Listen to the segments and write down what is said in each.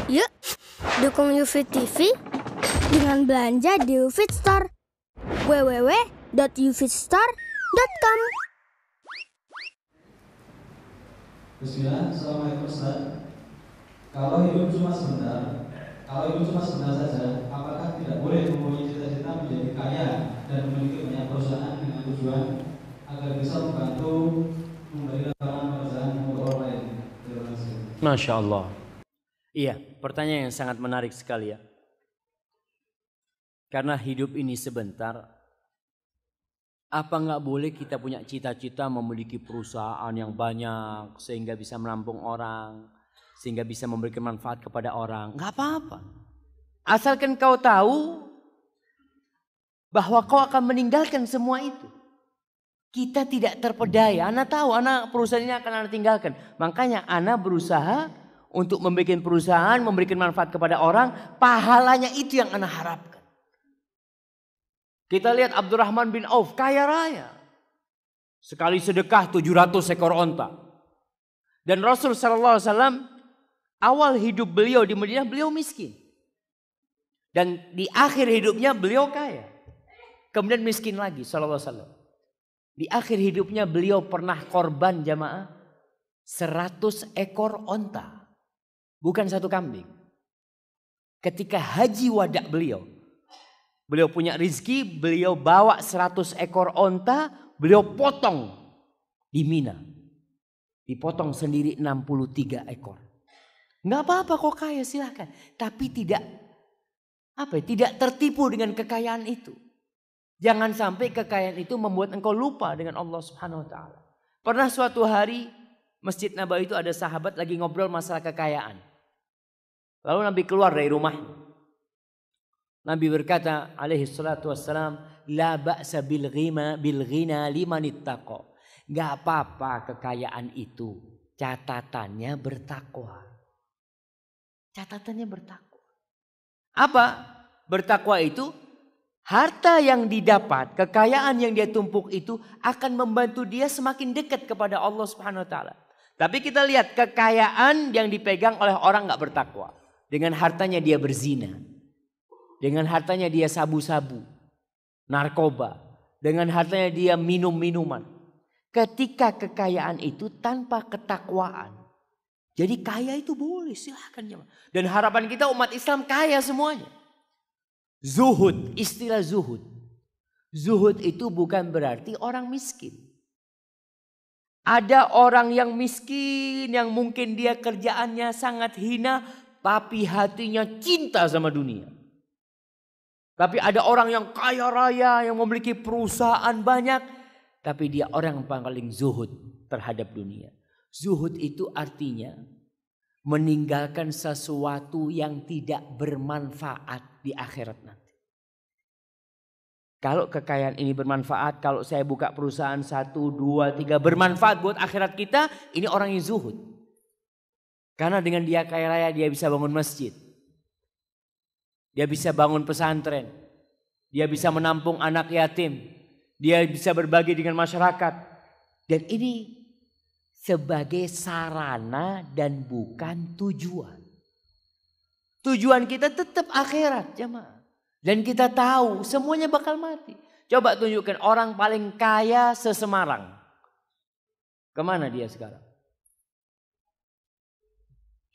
Yuk, dukung UFIT TV dengan belanja di UFIT Store. www.ufitstore.com. Bismillah, Assalamualaikum Ustaz. Kalau hidup cuma sebentar saja, apakah tidak boleh mempunyai cita-cita menjadi kaya dan memiliki banyak perusahaan dengan tujuan agar bisa membantu memberi lapangan pekerjaan untuk orang lain? Terima kasih. Masya Allah. Iya, pertanyaan yang sangat menarik sekali ya. Karena hidup ini sebentar, apa nggak boleh kita punya cita-cita memiliki perusahaan yang banyak sehingga bisa menampung orang, sehingga bisa memberikan manfaat kepada orang? Nggak apa-apa. Asalkan kau tahu bahwa kau akan meninggalkan semua itu. Kita tidak terpedaya. Ana tahu, ana perusahaan ini akan ana tinggalkan. Makanya ana berusaha untuk membuat perusahaan, memberikan manfaat kepada orang. Pahalanya itu yang ana harapkan. Kita lihat Abdurrahman bin Auf, kaya raya. Sekali sedekah 700 ekor onta. Dan Rasul SAW, awal hidup beliau di Madinah, beliau miskin. Dan di akhir hidupnya beliau kaya. Kemudian miskin lagi SAW. Di akhir hidupnya beliau pernah korban jamaah 100 ekor onta. Bukan satu kambing. Ketika haji wada beliau punya rizki, beliau bawa 100 ekor onta, beliau potong di Mina. Dipotong sendiri 63 ekor. Nggak apa-apa kok kaya, silahkan. Tapi tidak tertipu dengan kekayaan itu. Jangan sampai kekayaan itu membuat engkau lupa dengan Allah Subhanahu wa taala. Pernah suatu hari Masjid Nabawi itu ada sahabat lagi ngobrol masalah kekayaan. Lalu Nabi keluar dari rumahnya. Nabi berkata alaihi salatu wassalam, la ba'sa bil ghina liman ittaqa. Enggak apa-apa kekayaan itu, catatannya bertakwa. Catatannya bertakwa. Apa? Bertakwa itu harta yang didapat, kekayaan yang dia tumpuk itu akan membantu dia semakin dekat kepada Allah Subhanahu wa taala. Tapi kita lihat kekayaan yang dipegang oleh orang enggak bertakwa. Dengan hartanya dia berzina. Dengan hartanya dia sabu-sabu, narkoba. Dengan hartanya dia minum-minuman. Ketika kekayaan itu tanpa ketakwaan. Jadi kaya itu boleh, silahkan. Dan harapan kita umat Islam kaya semuanya. Zuhud, istilah zuhud. Zuhud itu bukan berarti orang miskin. Ada orang yang miskin yang mungkin dia kerjaannya sangat hina. Tapi hatinya cinta sama dunia. Tapi ada orang yang kaya raya, yang memiliki perusahaan banyak. Tapi dia orang yang paling zuhud terhadap dunia. Zuhud itu artinya meninggalkan sesuatu yang tidak bermanfaat di akhirat nanti. Kalau kekayaan ini bermanfaat, kalau saya buka perusahaan 1, 2, 3 bermanfaat buat akhirat kita, ini orang yang zuhud. Karena dengan dia kaya raya dia bisa bangun masjid. Dia bisa bangun pesantren. Dia bisa menampung anak yatim. Dia bisa berbagi dengan masyarakat. Dan ini sebagai sarana dan bukan tujuan. Tujuan kita tetap akhirat jemaah. Dan kita tahu semuanya bakal mati. Coba tunjukkan orang paling kaya se-Semarang. Kemana dia sekarang?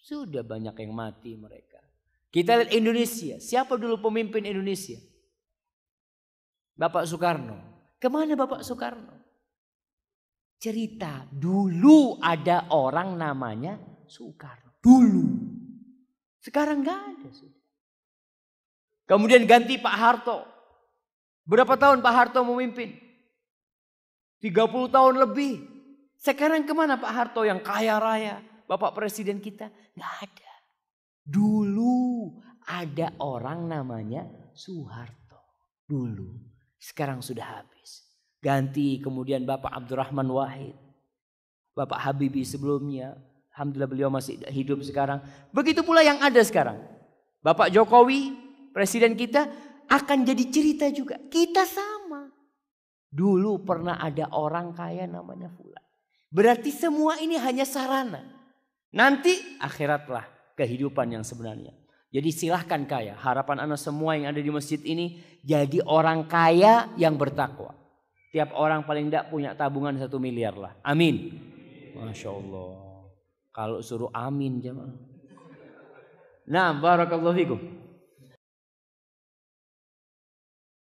Sudah banyak yang mati mereka. Kita lihat Indonesia. Siapa dulu pemimpin Indonesia? Bapak Soekarno. Kemana Bapak Soekarno? Cerita. Dulu ada orang namanya Soekarno. Dulu. Sekarang gak ada. Kemudian ganti Pak Harto. Berapa tahun Pak Harto memimpin? 30 tahun lebih. Sekarang kemana Pak Harto yang kaya raya? Bapak Presiden kita gak ada. Dulu ada orang namanya Soeharto. Dulu. Sekarang sudah habis. Ganti kemudian Bapak Abdurrahman Wahid. Bapak Habibie sebelumnya. Alhamdulillah beliau masih hidup sekarang. Begitu pula yang ada sekarang. Bapak Jokowi, Presiden kita akan jadi cerita juga. Kita sama. Dulu pernah ada orang kaya namanya Fulan. Berarti semua ini hanya sarana. Nanti akhiratlah kehidupan yang sebenarnya. Jadi silahkan kaya. Harapan anak semua yang ada di masjid ini jadi orang kaya yang bertakwa. Tiap orang paling tidak punya tabungan 1 miliar lah. Amin. Masya Allah. Kalau suruh amin jemaah. Nah, barakallahu fikum.